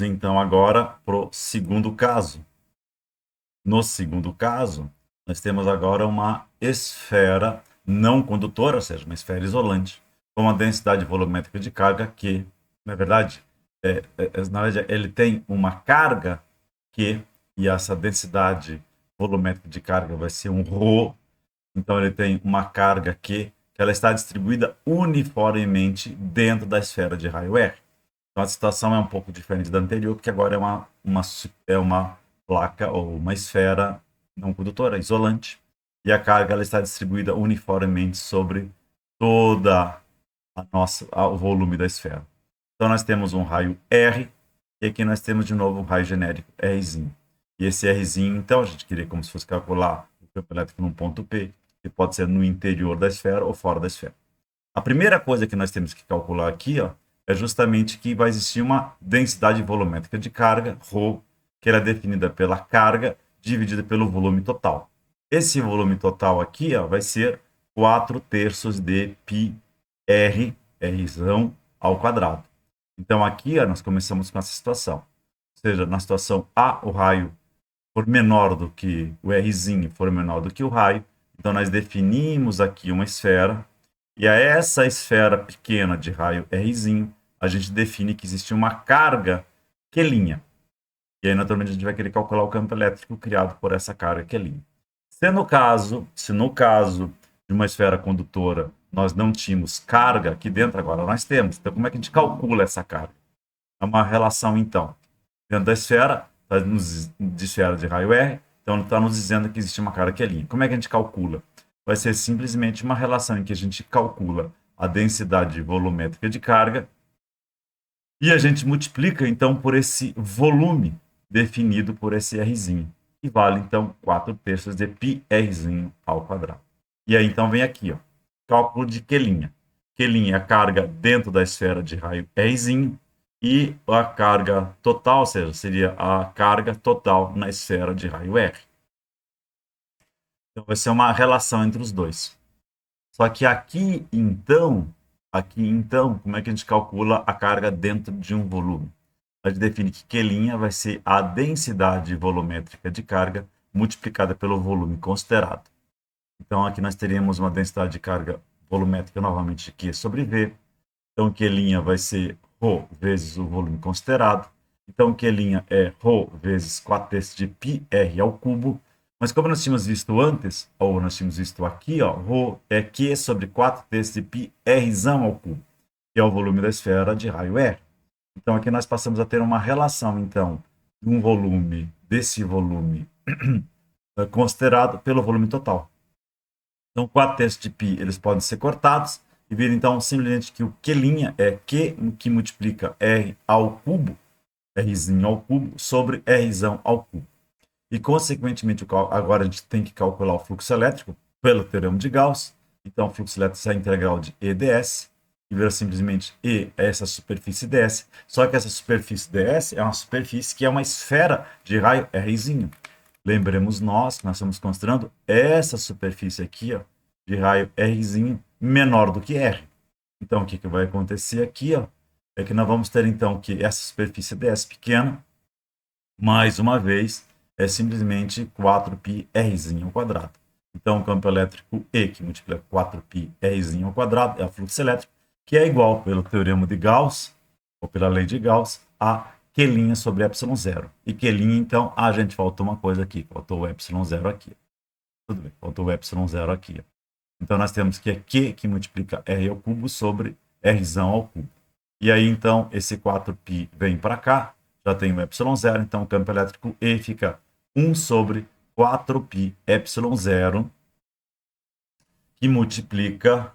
Então, agora para o segundo caso. No segundo caso, nós temos agora uma esfera não condutora, ou seja, uma esfera isolante, com uma densidade volumétrica de carga que, na verdade, ele tem uma carga que, e essa densidade volumétrica de carga vai ser um ρ, então ele tem uma carga que ela está distribuída uniformemente dentro da esfera de raio R. Então a situação é um pouco diferente da anterior, porque agora é uma placa ou uma esfera não condutora, isolante, e a carga ela está distribuída uniformemente sobre toda o volume da esfera. Então nós temos um raio R, e aqui nós temos de novo um raio genérico Rzinho. E esse Rzinho, então, a gente queria como se fosse calcular o campo elétrico num ponto P, que pode ser no interior da esfera ou fora da esfera. A primeira coisa que nós temos que calcular aqui, ó, é justamente que vai existir uma densidade volumétrica de carga, ρ, que ela é definida pela carga dividida pelo volume total. Esse volume total aqui, ó, vai ser 4/3 de πr, Rzão ao quadrado. Então aqui, ó, nós começamos com essa situação. Ou seja, na situação A, o raio for menor do que o Rzinho, for menor do que o raio, então nós definimos aqui uma esfera, e a essa esfera pequena de raio Rzinho, a gente define que existe uma carga Q'. E aí, naturalmente, a gente vai querer calcular o campo elétrico criado por essa carga Q'. Se no caso de uma esfera condutora nós não tínhamos carga aqui dentro, agora nós temos. Então, como é que a gente calcula essa carga? É uma relação, então, dentro da esfera, de esfera de raio R, então está nos dizendo que existe uma carga Q'. Como é que a gente calcula? Vai ser simplesmente uma relação em que a gente calcula a densidade volumétrica de carga e a gente multiplica, então, por esse volume definido por esse Rzinho, que vale, então, 4/3 de πRzinho ao quadrado. E aí, então, vem aqui, ó, cálculo de Q'. Q' é a carga dentro da esfera de raio Rzinho e a carga total, ou seja, seria a carga total na esfera de raio R. Então, vai ser uma relação entre os dois. Só que aqui, então, como é que a gente calcula a carga dentro de um volume? A gente define que Q' vai ser a densidade volumétrica de carga multiplicada pelo volume considerado. Então, aqui nós teríamos uma densidade de carga volumétrica novamente de Q sobre V. Então, Q' vai ser ρ vezes o volume considerado. Então, Q' é ρ vezes 4/3 de πr ao cubo. Mas como nós tínhamos visto antes, ou nós tínhamos visto aqui, ó, ρ é Q sobre 4/3 de πrzão ao cubo, que é o volume da esfera de raio R. Então, aqui nós passamos a ter uma relação, então, de um volume, desse volume considerado pelo volume total. Então, 4/3 de π, eles podem ser cortados, e ver, então, simplesmente que o Q' é Q que multiplica R ao cubo, Rzinho ao cubo, sobre Rzão ao cubo. E, consequentemente, agora a gente tem que calcular o fluxo elétrico pelo teorema de Gauss. Então, o fluxo elétrico é a integral de E ds, e vira simplesmente E é essa superfície ds. Só que essa superfície ds é uma superfície que é uma esfera de raio Rzinho. Lembremos nós que nós estamos considerando essa superfície aqui, ó, de raio Rzinho menor do que R. Então, o que vai acontecer aqui, ó, é que nós vamos ter, então, que essa superfície ds pequena, mais uma vez, é simplesmente 4πrzinho ao quadrado. Então, o campo elétrico E, que multiplica 4πrzinho ao quadrado, é o fluxo elétrico, que é igual, pelo teorema de Gauss, ou pela lei de Gauss, a Q' sobre ε0. E Q', então, a gente faltou uma coisa aqui, faltou o ε0 aqui. Tudo bem, faltou o ε0 aqui. Então, nós temos que é Q que multiplica R ao cubo sobre Rzão ao cubo. E aí, então, esse 4π vem para cá, já tem o ε0, então o campo elétrico E fica 1 sobre 4π ε0, que multiplica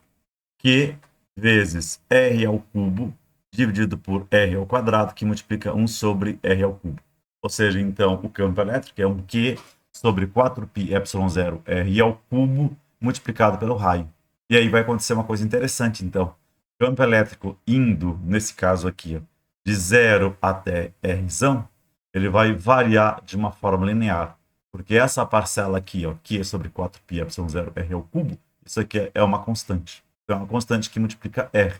Q vezes R ao cubo, dividido por R ao quadrado, que multiplica 1 sobre R ao cubo. Ou seja, então, o campo elétrico é um Q sobre 4π ε0 R ao cubo, multiplicado pelo raio. E aí vai acontecer uma coisa interessante, então. O campo elétrico indo, nesse caso aqui, ó, de 0 até Rzão, ele vai variar de uma forma linear. Porque essa parcela aqui, ó, Q sobre 4π ε0 R ao cubo, isso aqui é uma constante. Então, é uma constante que multiplica R.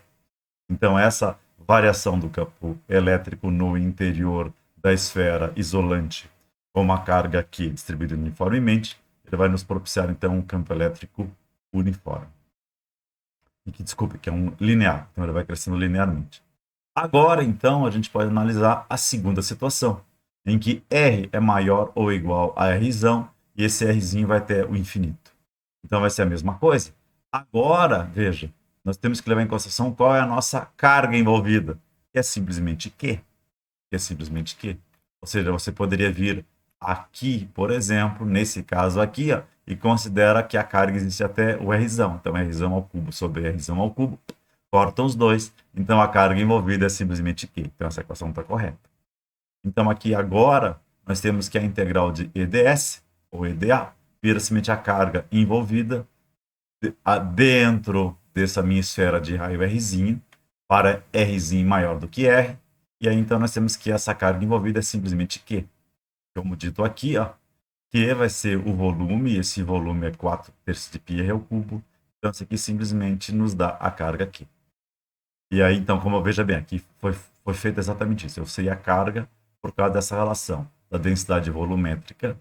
Então, essa variação do campo elétrico no interior da esfera isolante com uma carga aqui distribuída uniformemente, ele vai nos propiciar, então, um campo elétrico uniforme. E que, desculpe, que é um linear. Então, ele vai crescendo linearmente. Agora, então, a gente pode analisar a segunda situação, em que R é maior ou igual a Rzão, e esse Rzinho vai ter o infinito. Então, vai ser a mesma coisa. Agora, veja, nós temos que levar em consideração qual é a nossa carga envolvida, que é simplesmente Q. Que é simplesmente Q. Ou seja, você poderia vir aqui, por exemplo, nesse caso aqui, ó, e considera que a carga existe até o Rzão. Então, Rzão ao cubo sobre Rzão ao cubo, cortam os dois, então a carga envolvida é simplesmente Q. Então, essa equação está correta. Então, aqui agora, nós temos que a integral de EdS, ou EdA, vira simplesmente a carga envolvida dentro dessa minha esfera de raio Rzinho, para Rzinho maior do que R, e aí então nós temos que essa carga envolvida é simplesmente Q. Como dito aqui, ó, Q vai ser o volume, e esse volume é 4/3 de πr ao cubo, então isso aqui simplesmente nos dá a carga Q. E aí, então, como veja bem, aqui foi feito exatamente isso. Eu sei a carga por causa dessa relação da densidade volumétrica,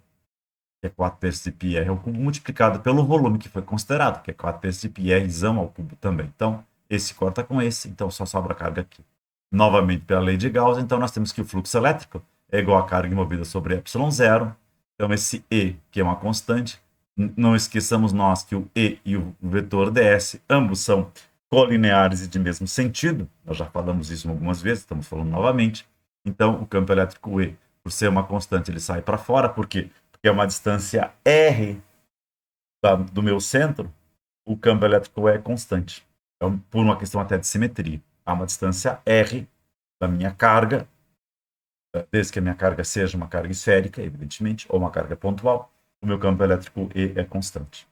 que é 4/3 de πr ao cubo, multiplicado pelo volume que foi considerado, que é 4/3 de πrzão ao cubo também. Então, esse corta com esse, então só sobra a carga aqui. Novamente, pela lei de Gauss, então nós temos que o fluxo elétrico é igual à carga envolvida sobre ε0. Então, esse E, que é uma constante, não esqueçamos nós que o E e o vetor ds, ambos são colineares e de mesmo sentido. Nós já falamos isso algumas vezes, estamos falando novamente. Então, o campo elétrico E, por ser uma constante, ele sai para fora. Por quê? Porque é uma distância R do meu centro, o campo elétrico E é constante. Então, por uma questão até de simetria. Há uma distância R da minha carga, desde que a minha carga seja uma carga esférica, evidentemente, ou uma carga pontual, o meu campo elétrico E é constante.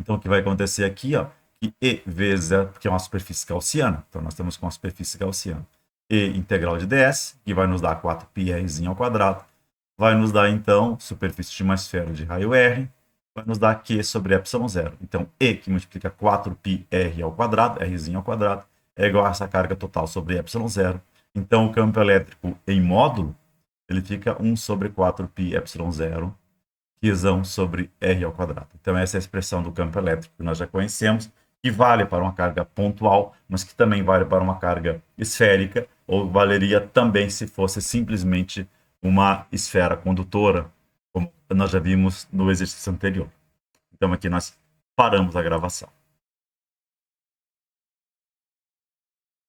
Então, o que vai acontecer aqui, ó, que E vezes, que é uma superfície gaussiana, então nós temos com uma superfície gaussiana, E integral de ds, que vai nos dar 4πrzinho ao quadrado, vai nos dar, então, superfície de uma esfera de raio R, vai nos dar Q sobre ε0. Então, E, que multiplica 4πr ao quadrado, Rzinho ao quadrado, é igual a essa carga total sobre ε0. Então, o campo elétrico em módulo, ele fica 1 sobre 4πε0, Qzão sobre R ao quadrado. Então, essa é a expressão do campo elétrico que nós já conhecemos, que vale para uma carga pontual, mas que também vale para uma carga esférica, ou valeria também se fosse simplesmente uma esfera condutora, como nós já vimos no exercício anterior. Então, aqui nós paramos a gravação.